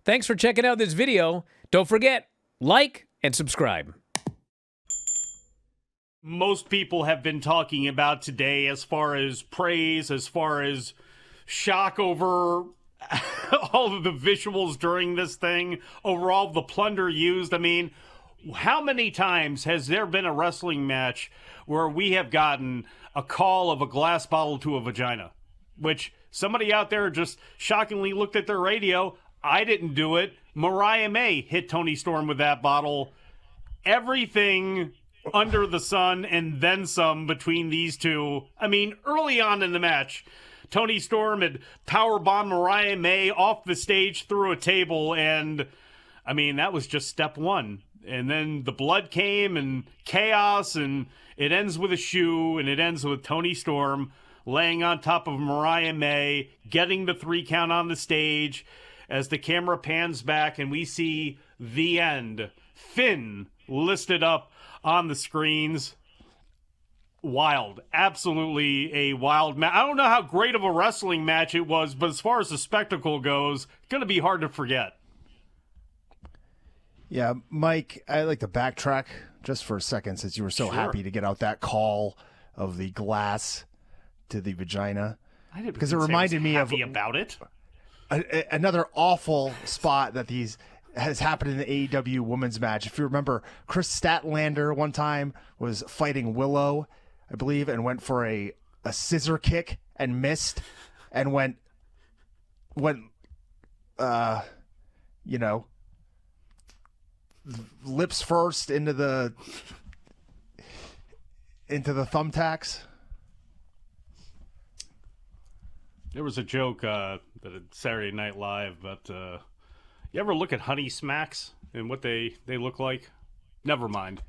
Thanks for checking out this video. Don't forget, like and subscribe. Most people have been talking about today as far as praise, as far as shock over all of the visuals during this thing, over all of the plunder used. I mean, how many times has there been a wrestling match where we have gotten a call of a glass bottle to a vagina? Which somebody out there just shockingly looked at their radio. I didn't do it. Mariah May hit Toni Storm with that bottle. Everything under the sun and then some between these two. I mean, early on in the match, Toni Storm had powerbombed Mariah May off the stage through a table, and I mean, that was just step one. And then the blood came and chaos, and it ends with a shoe, and it ends with Toni Storm laying on top of Mariah May, getting the 3 count on the stage as the camera pans back and we see the end. Finn listed up on the screens. Wild. Absolutely a wild match. I don't know how great of a wrestling match it was, but as far as the spectacle goes, going to be hard to forget. Yeah, Mike, I'd like to backtrack just for a second since you were so happy to get out that call of the glass to the vagina. I didn't because it reminded me of about it. Another awful spot that has happened in the AEW women's match. If you remember, Chris Statlander one time was fighting Willow, I believe, and went for a scissor kick and missed and went lips first into the thumbtacks. There was a joke that at Saturday Night Live, but you ever look at honey smacks and what they look like? Never mind.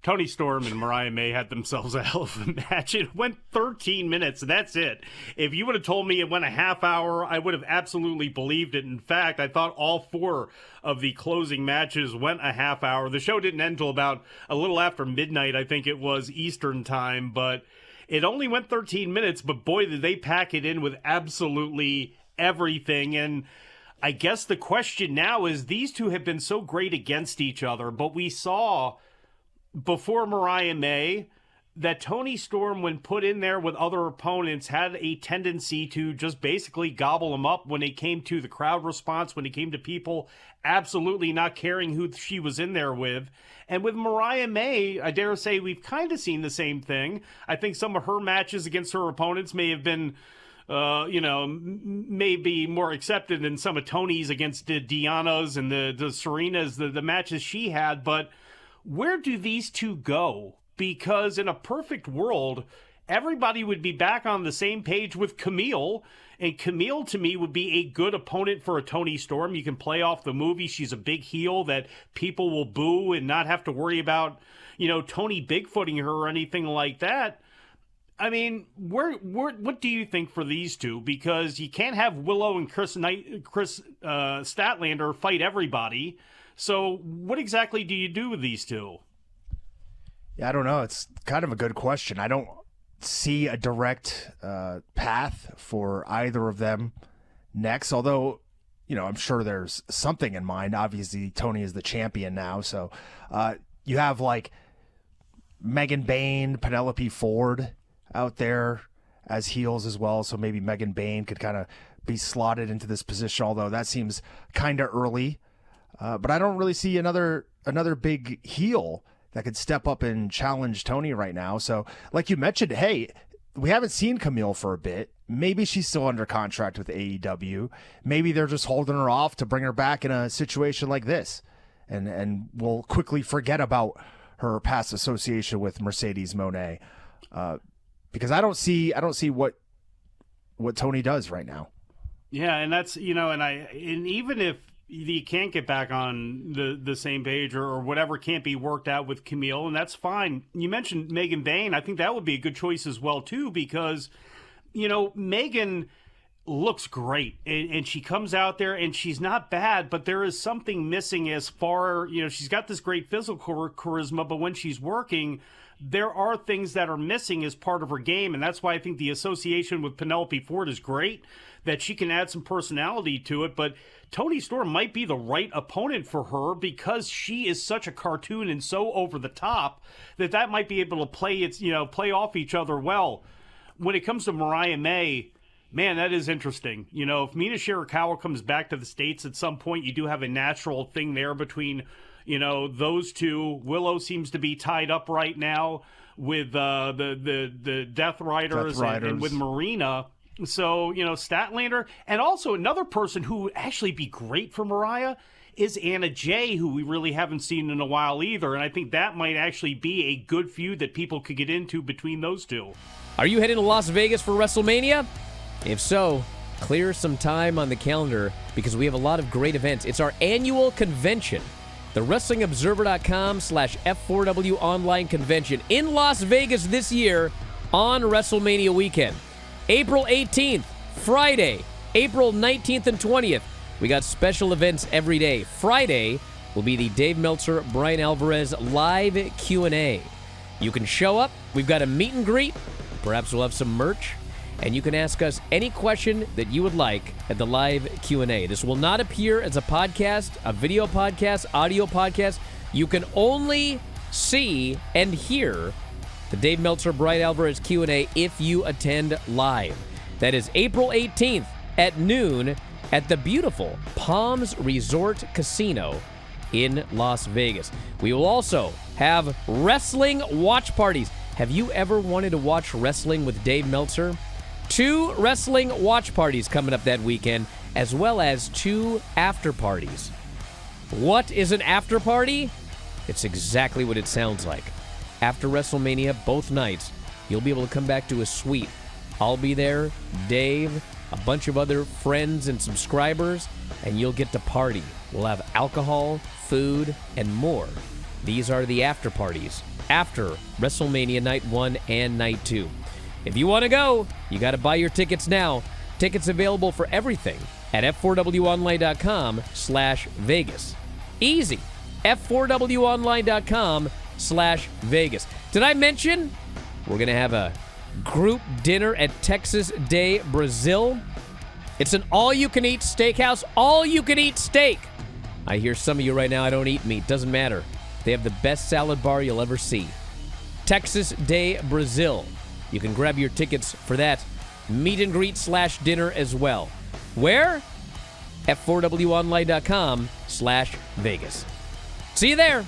Toni Storm and Mariah May had themselves a hell of a match. It went 13 minutes. That's it. If you would have told me it went a half hour, I would have absolutely believed it. In fact, I thought all 4 of the closing matches went a half hour. The show didn't end until about a little after midnight, I think it was Eastern time, but it only went 13 minutes, but boy, did they pack it in with absolutely everything. And I guess the question now is, these two have been so great against each other, but we saw before Mariah May that Toni Storm, when put in there with other opponents, had a tendency to just basically gobble them up when it came to the crowd response, when it came to people absolutely not caring who she was in there with. And with Mariah May, I dare say we've kind of seen the same thing. I think some of her matches against her opponents may have been maybe more accepted than some of Toni's against the Deannas and the Serenas, the matches she had. But where do these two go? Because in a perfect world, everybody would be back on the same page with Camille. And Camille, to me, would be a good opponent for a Toni Storm. You can play off the movie. She's a big heel that people will boo and not have to worry about, Toni Bigfooting her or anything like that. I mean, what do you think for these two? Because you can't have Willow and Chris Statlander fight everybody. So what exactly do you do with these two? Yeah, I don't know. It's kind of a good question. I don't see a direct path for either of them next, although, I'm sure there's something in mind. Obviously, Toni is the champion now, so you have like Megan Bayne, Penelope Ford out there as heels as well, so maybe Megan Bayne could kind of be slotted into this position, although that seems kind of early. But I don't really see another big heel that could step up and challenge Toni right now. So like you mentioned, hey, we haven't seen Camille for a bit. Maybe she's still under contract with AEW. Maybe they're just holding her off to bring her back in a situation like this. And we'll quickly forget about her past association with Mercedes Moné. Because I don't see what Toni does right now. Yeah, and that's, and even if you can't get back on the same page or whatever can't be worked out with Camille, and that's fine. You mentioned Megan Bayne. I think that would be a good choice as well, too, because, Megan, looks great, and she comes out there and she's not bad, but there is something missing as far, she's got this great physical charisma, but when she's working, there are things that are missing as part of her game, and that's why I think the association with Penelope Ford is great, that she can add some personality to it. But Toni Storm might be the right opponent for her because she is such a cartoon and so over the top that might be able to play off each other well. When it comes to Mariah May, man, that is interesting. If Mina Shirakawa comes back to the States at some point, you do have a natural thing there between, those two. Willow seems to be tied up right now with the Death Riders. And with Marina. So, Statlander. And also another person who would actually be great for Mariah is Anna Jay, who we really haven't seen in a while either. And I think that might actually be a good feud that people could get into between those two. Are you heading to Las Vegas for WrestleMania? If so, clear some time on the calendar because we have a lot of great events. It's our annual convention, the WrestlingObserver.com/F4W online convention in Las Vegas this year on WrestleMania weekend. April 18th, Friday, April 19th and 20th. We got special events every day. Friday will be the Dave Meltzer, Brian Alvarez live Q&A. You can show up. We've got a meet and greet. Perhaps we'll have some merch. And you can ask us any question that you would like at the live Q&A. This will not appear as a podcast, a video podcast, audio podcast. You can only see and hear the Dave Meltzer, Brian Alvarez Q&A if you attend live. That is April 18th at noon at the beautiful Palms Resort Casino in Las Vegas. We will also have wrestling watch parties. Have you ever wanted to watch wrestling with Dave Meltzer? 2 wrestling watch parties coming up that weekend, as well as 2 after parties. What is an after party? It's exactly what it sounds like. After WrestleMania, both nights, you'll be able to come back to a suite. I'll be there, Dave, a bunch of other friends and subscribers, and you'll get to party. We'll have alcohol, food, and more. These are the after parties after WrestleMania Night 1 and Night 2. If you want to go, you got to buy your tickets now. Tickets available for everything at f4wonline.com/Vegas. Easy. f4wonline.com/Vegas. Did I mention we're going to have a group dinner at Texas de Brazil? It's an all-you-can-eat steakhouse, all-you-can-eat steak. I hear some of you right now, I don't eat meat. Doesn't matter. They have the best salad bar you'll ever see. Texas de Brazil. You can grab your tickets for that meet and greet / dinner as well. Where? F4wonline.com/Vegas. See you there.